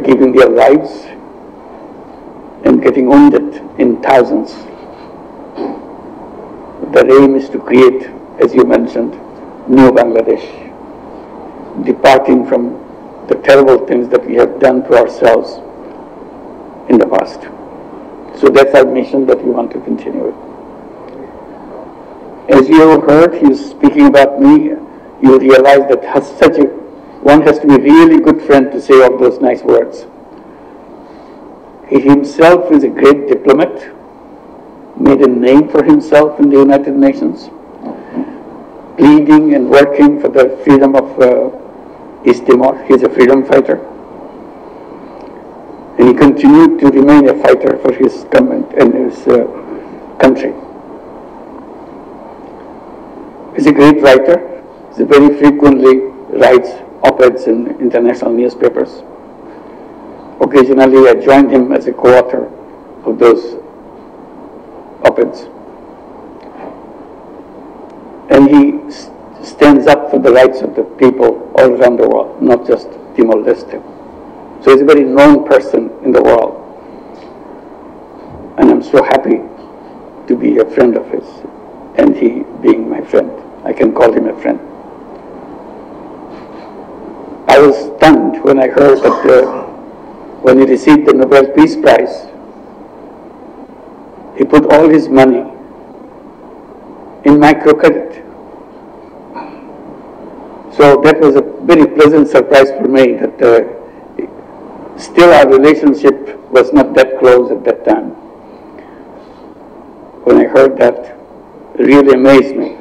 giving their lives and getting wounded in thousands. The aim is to create, as you mentioned, new Bangladesh, departing from the terrible things that we have done to ourselves in the past. So that's our mission that we want to continue with. As you heard, he's speaking about me. You realize that one has to be a really good friend to say all those nice words. He himself is a great diplomat, made a name for himself in the United Nations, pleading and working for the freedom of East Timor. He's a freedom fighter. And he continued to remain a fighter for his government and his country. He's a great writer. He very frequently writes op-eds in international newspapers. Occasionally I joined him as a co-author of those op-eds. And he stands up for the rights of the people all around the world, not just Timor-Leste. So he's a very known person in the world. And I'm so happy to be a friend of his, and he being my friend. I can call him a friend. I was stunned when I heard that when he received the Nobel Peace Prize, he put all his money in microcredit. So that was a very pleasant surprise for me that still our relationship was not that close at that time. When I heard that, it really amazed me.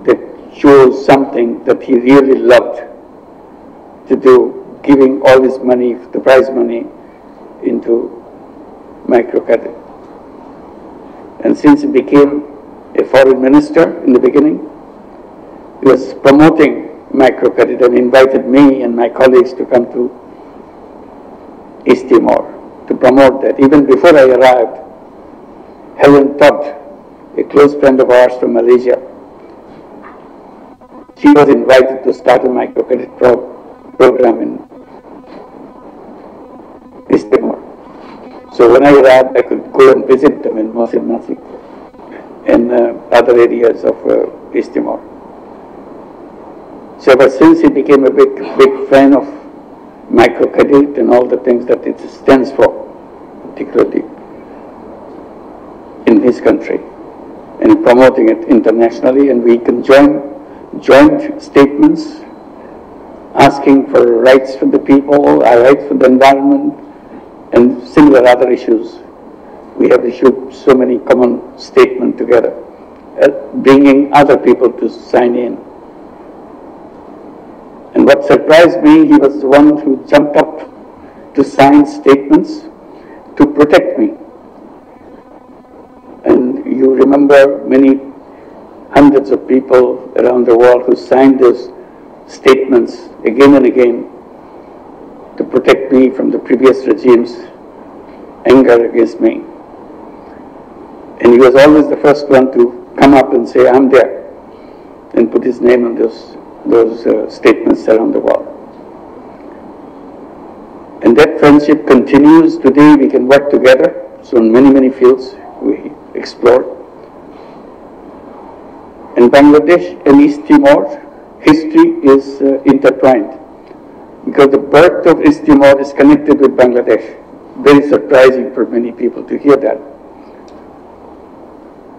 That shows something that he really loved to do, giving all his money, the prize money, into microcredit. And since he became a foreign minister in the beginning, he was promoting microcredit and invited me and my colleagues to come to East Timor to promote that. Even before I arrived, Helen Todd, a close friend of ours from Malaysia, she was invited to start a microcredit program in East Timor. So when I arrived, I could go and visit them in Mosin Nasik and other areas of East Timor. So ever since he became a big fan of microcredit and all the things that it stands for, particularly in his country, and promoting it internationally, and we can joint statements asking for rights for the people, our rights for the environment, and similar other issues. We have issued so many common statements together, bringing other people to sign in. And what surprised me, he was the one who jumped up to sign statements to protect me. And you remember many hundreds of people around the world who signed those statements again and again to protect me from the previous regime's anger against me. And he was always the first one to come up and say, I'm there, and put his name on those statements around the world. And that friendship continues. Today we can work together. So in many fields we explore. In Bangladesh and East Timor, history is intertwined, because the birth of East Timor is connected with Bangladesh. Very surprising for many people to hear that.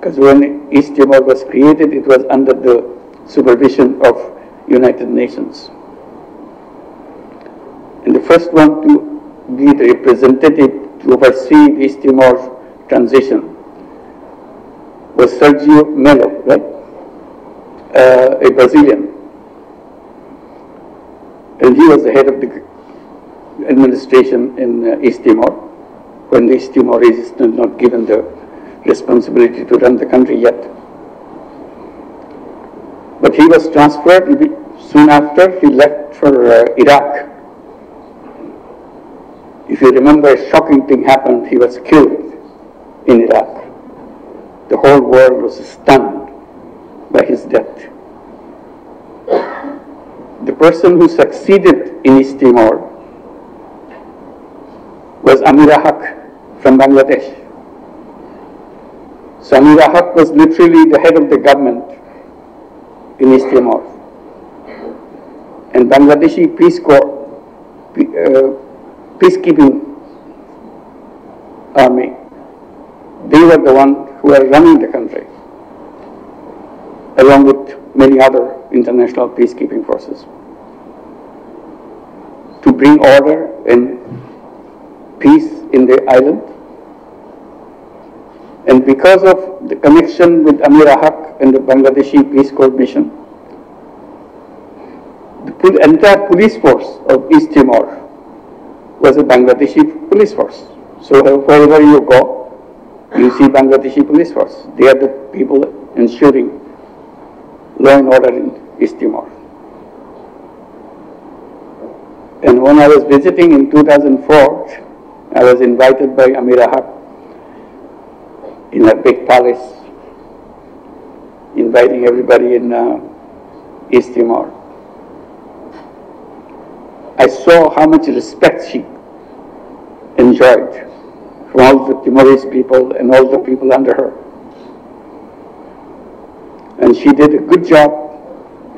Because when East Timor was created, it was under the supervision of United Nations. And the first one to be the representative to oversee the East Timor transition was Sergio Melo, right? A Brazilian. And he was the head of the administration in East Timor, when the East Timorese is not given the responsibility to run the country yet. But he was transferred soon after. He left for Iraq. If you remember, a shocking thing happened. He was killed in Iraq. The whole world was stunned by his death. The person who succeeded in East Timor was Amira Haq from Bangladesh. So Amira Haq was literally the head of the government in East Timor. And Bangladeshi peacekeeping army, they were the ones who were running the country, along with many other international peacekeeping forces, to bring order and peace in the island. And because of the connection with Amira Haq and the Bangladeshi Peace Corps mission, the entire police force of East Timor was a Bangladeshi police force. So wherever you go, you see Bangladeshi police force. They are the people ensuring law and order in East Timor. And when I was visiting in 2004, I was invited by Amira Haq in a big palace, inviting everybody in East Timor. I saw how much respect she enjoyed from all the Timorese people and all the people under her. And she did a good job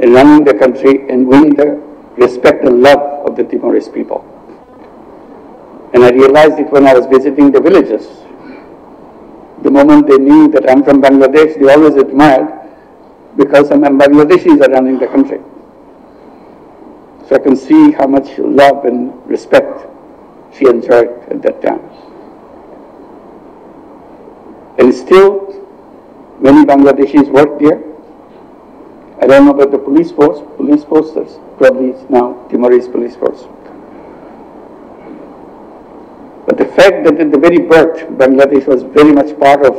in running the country and winning the respect and love of the Timorese people. And I realized it when I was visiting the villages. The moment they knew that I'm from Bangladesh, they always admired because some Bangladeshis are running the country. So I can see how much love and respect she enjoyed at that time. And still, many Bangladeshis work there. I don't know about the police force. Police force is probably now Timorese police force. But the fact that at the very birth, Bangladesh was very much part of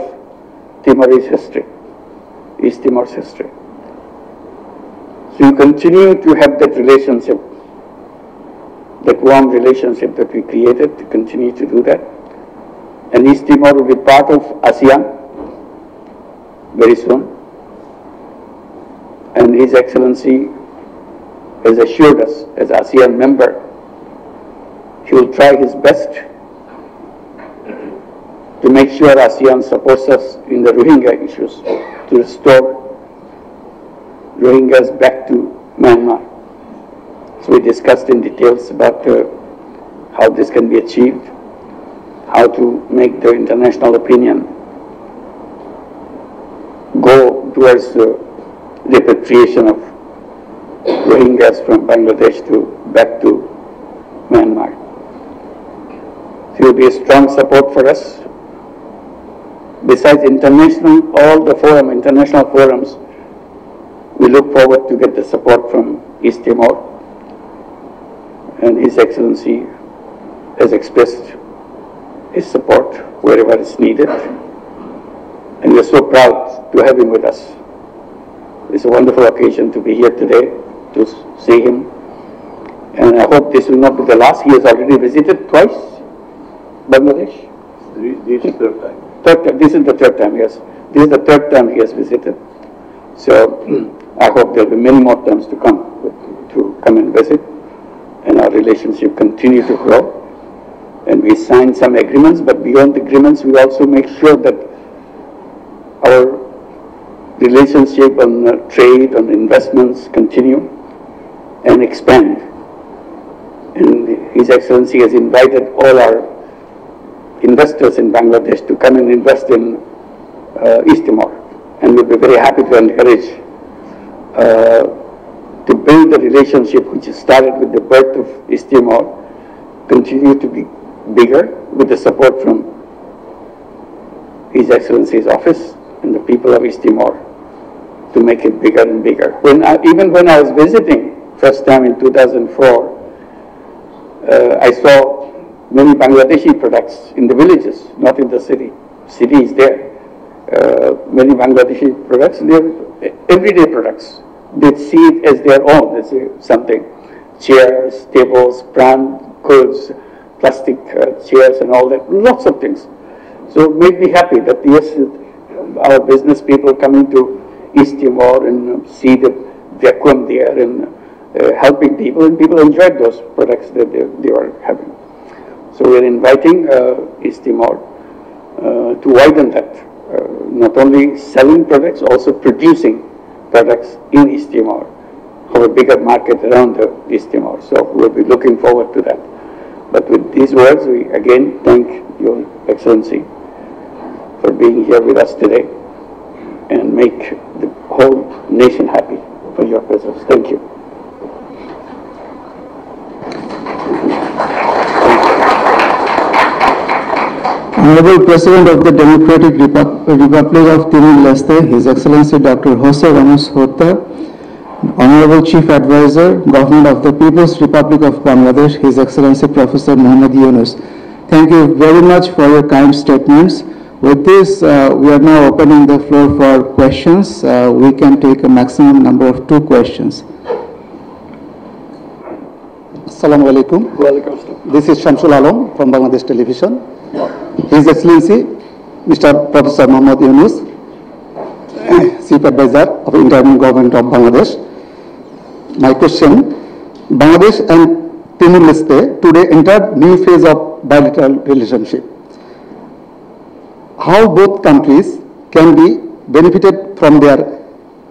Timorese history, East Timor's history. So you continue to have that relationship, that warm relationship that we created, to continue to do that. And East Timor will be part of ASEAN very soon. And His Excellency has assured us, as ASEAN member, he will try his best to make sure ASEAN supports us in the Rohingya issues, to restore Rohingyas back to Myanmar. So we discussed in details about how this can be achieved, how to make the international opinion go towards the repatriation of Rohingyas from Bangladesh back to Myanmar. So it will be a strong support for us. Besides all the international forums, we look forward to get the support from East Timor. And His Excellency has expressed his support wherever it's needed. And we are so proud to have him with us. It's a wonderful occasion to be here today, to see him. And I hope this will not be the last. He has already visited twice Bangladesh. This is the third time. Third time. This is the third time, yes. This is the third time he has visited. So I hope there will be many more times to come and visit. And our relationship continue to grow. And we signed some agreements, but beyond the agreements, we also make sure that our relationship on trade, on investments continue and expand. And His Excellency has invited all our investors in Bangladesh to come and invest in East Timor. And we'll be very happy to encourage to build the relationship which started with the birth of East Timor, continue to be bigger with the support from His Excellency's office and the people of East Timor to make it bigger and bigger. Even when I was visiting first time in 2004, I saw many Bangladeshi products in the villages, not in the city. City is there. Many Bangladeshi products, they're everyday products. They see it as their own. They say something, chairs, tables, brand goods, plastic chairs and all that, lots of things. So it made me happy that yes, our business people coming to East Timor and see the vacuum there and helping people, and people enjoyed those products that they were having. So we are inviting East Timor to widen that, not only selling products, also producing products in East Timor, have a bigger market around the East Timor. So we'll be looking forward to that. But with these words, we again thank Your Excellency for being here with us today and make the whole nation happy for your presence. Thank you. Honorable President of the Democratic Republic of Timor-Leste, His Excellency Dr. Jose Ramos Horta, Honorable Chief Advisor, Government of the People's Republic of Bangladesh, His Excellency Professor Muhammad Yunus. Thank you very much for your kind statements. With this, we are now opening the floor for questions. We can take a maximum number of 2 questions. Assalamu alaikum. This is Shamsul Alam from Bangladesh Television. His Excellency, Mr. Professor Muhammad Yunus, Chief Advisor of the Interim Government of Bangladesh. My question, Bangladesh and Timor-Leste today entered new phase of bilateral relationship. How both countries can be benefited from their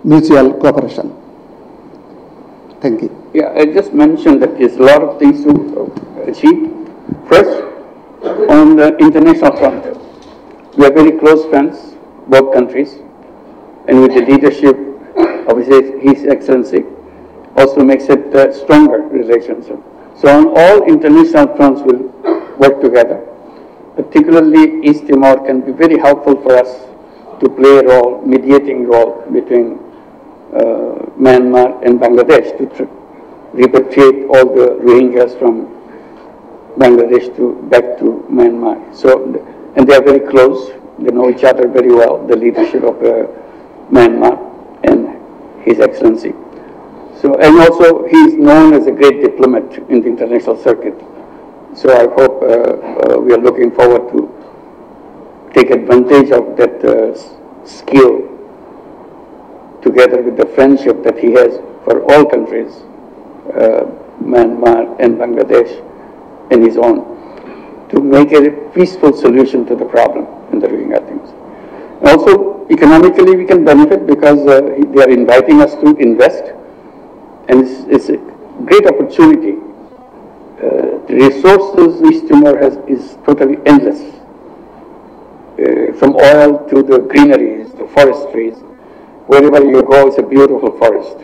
mutual cooperation? Thank you. Yeah, I just mentioned that there's a lot of things to achieve. First, on the international front, we are very close friends, both countries, and with the leadership of His Excellency, also makes it a stronger relationship. So on all international fronts, we'll work together. Particularly, East Timor can be very helpful for us to play a role, mediating role between Myanmar and Bangladesh to repatriate all the Rohingyas from Bangladesh back to Myanmar. So, and they are very close. They know each other very well, the leadership of Myanmar and His Excellency. So, and also he is known as a great diplomat in the international circuit. So I hope we are looking forward to take advantage of that skill together with the friendship that he has for all countries, Myanmar and Bangladesh and his own, to make a peaceful solution to the problem in the Rohingya things. Also, economically we can benefit because they are inviting us to invest, and it's a great opportunity. The resources East Timor has is totally endless, from oil to the greeneries, the forestries. Wherever you go, it's a beautiful forest.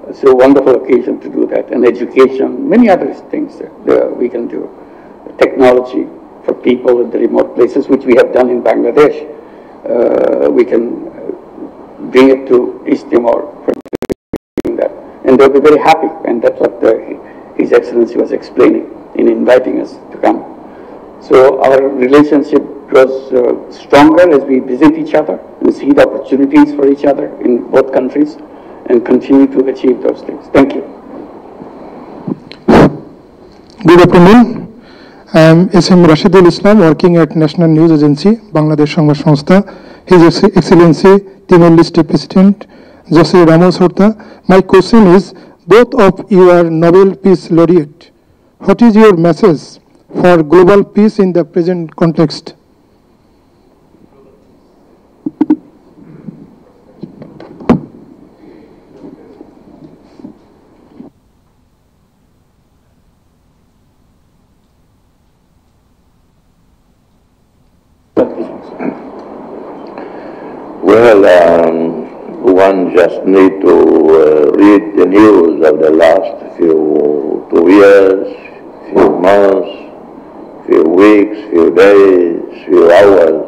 It's a wonderful occasion to do that, and education, many other things that we can do. Technology for people in the remote places, which we have done in Bangladesh. We can bring it to East Timor for doing that, and they'll be very happy, and that's what His Excellency was explaining in inviting us to come. So our relationship grows stronger as we visit each other and see the opportunities for each other in both countries, and continue to achieve those things. Thank you. Good afternoon. I am S.M. Rashidul Islam, working at National News Agency, Bangladesh সংবাদ সংস্থা. His Excellency Timor-Leste President Jose Ramos Horta. My question is, both of you are Nobel Peace Laureate. What is your message for global peace in the present context? Well, one just need to read the news of the last few 2 years, few months, few weeks, few days, few hours,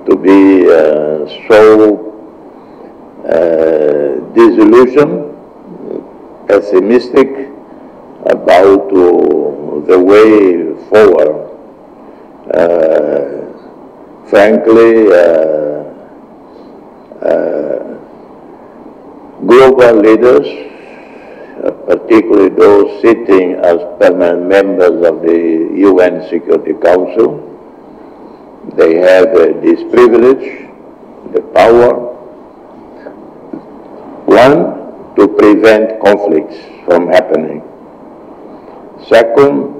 to be so disillusioned, pessimistic about the way forward. Frankly, global leaders, particularly those sitting as permanent members of the UN Security Council, they have this privilege, the power, one, to prevent conflicts from happening, Second,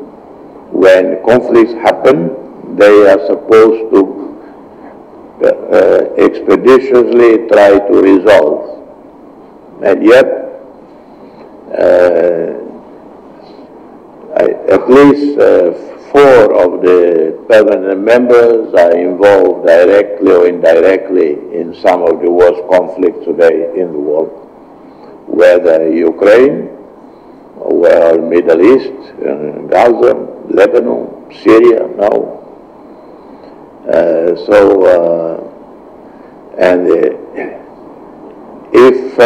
when conflicts happen, they are supposed to expeditiously try to resolve. And yet, at least 4 of the permanent members are involved directly or indirectly in some of the worst conflicts today in the world, whether Ukraine, or whether Middle East, Gaza, Lebanon, Syria now. If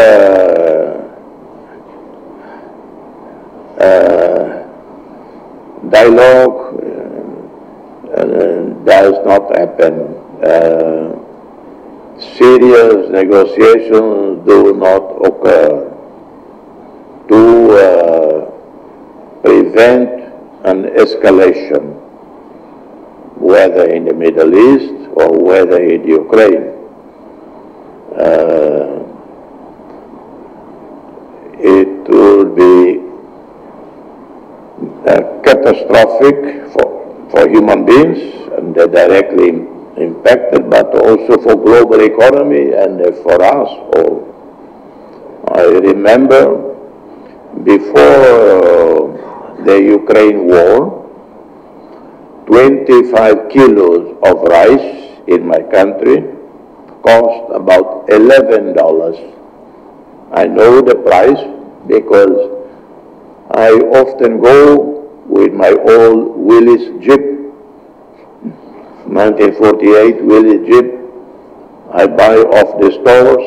dialogue does not happen, serious negotiations do not occur to prevent an escalation, whether in the Middle East or whether in Ukraine. It would be catastrophic for human beings, and they're directly impacted, but also for global economy and for us all. I remember before the Ukraine war, 25 kilos of rice in my country cost about $11. I know the price because I often go with my old Willys Jeep, 1948 Willys Jeep. I buy off the stores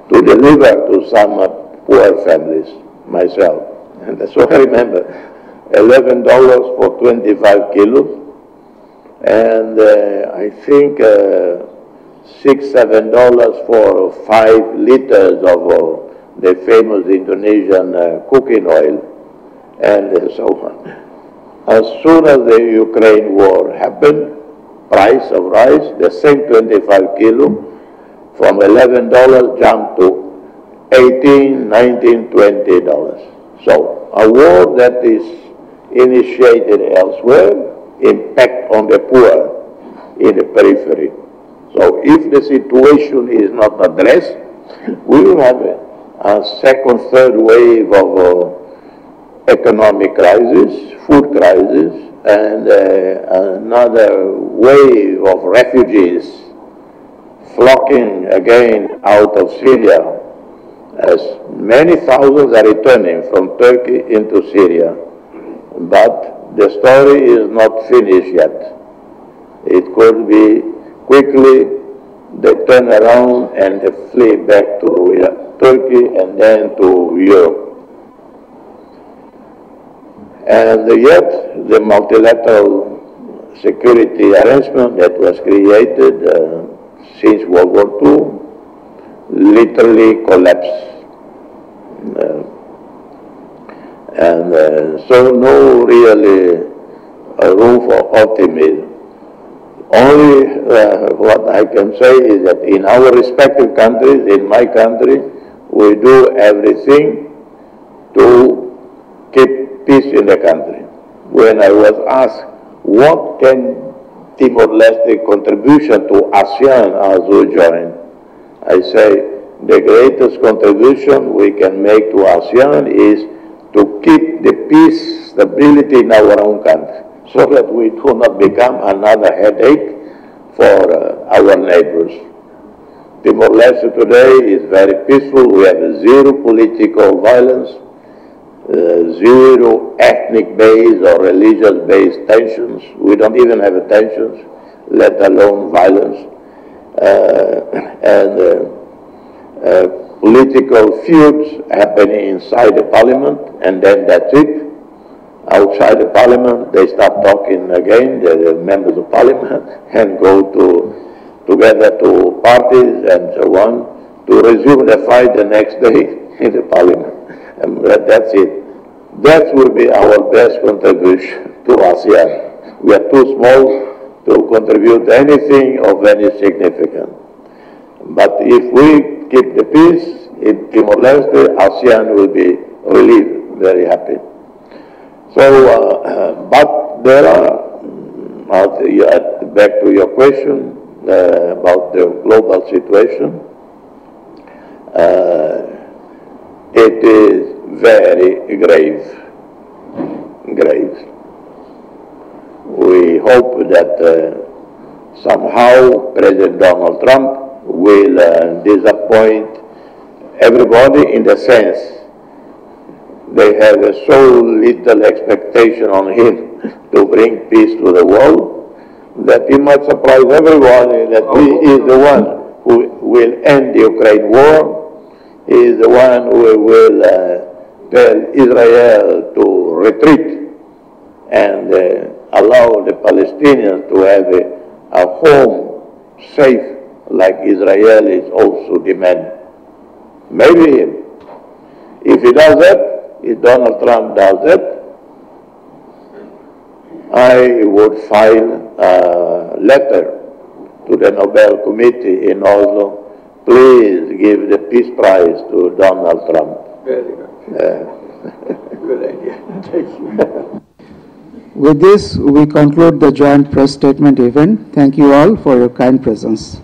to deliver to some poor families myself. And so I remember $11 for 25 kilos, and I think $6–7 for 5 liters of the famous Indonesian cooking oil, and so on. As soon as the Ukraine war happened, price of rice, the same 25 kilo, from $11 jumped to $18, $19, $20. So a war that is initiated elsewhere impact on the poor in the periphery. So if the situation is not addressed, we will have a second, third wave of economic crisis, food crisis, and another wave of refugees flocking again out of Syria, as many thousands are returning from Turkey into Syria. But the story is not finished yet. It could be quickly they turn around and they flee back to Turkey and then to Europe. And yet the multilateral security arrangement that was created since World War II literally collapsed. So no really room for optimism. Only what I can say is that in our respective countries, in my country, we do everything to keep peace in the country. When I was asked, what can Timor-Leste contribution to ASEAN as we join? I say, the greatest contribution we can make to ASEAN is to keep the peace, stability in our own country, so that we do not become another headache for our neighbors. Timor-Leste today is very peaceful. We have zero political violence, zero ethnic-based or religious-based tensions. We don't even have tensions, let alone violence. Political feuds happening inside the parliament, and then that's it. Outside the parliament, they start talking again, the members of parliament, and go together to parties and so on, to resume the fight the next day in the parliament. And that's it. That will be our best contribution to ASEAN. We are too small to contribute anything of any significance. But if we keep the peace in Timor-Leste, ASEAN will be really very happy. So, but there are, back to your question about the global situation, it is very grave. We hope that somehow President Donald Trump will disappoint everybody in the sense they have so little expectation on him to bring peace to the world that he might surprise everybody that he is the one who will end the Ukraine war. He is the one who will tell Israel to retreat and allow the Palestinians to have a home safe like Israelis also demand. Maybe if he does that, if Donald Trump does that, I would file a letter to the Nobel Committee in Oslo. Please give the Peace Prize to Donald Trump. Very good. Good idea. Thank you. With this, we conclude the joint press statement event. Thank you all for your kind presence.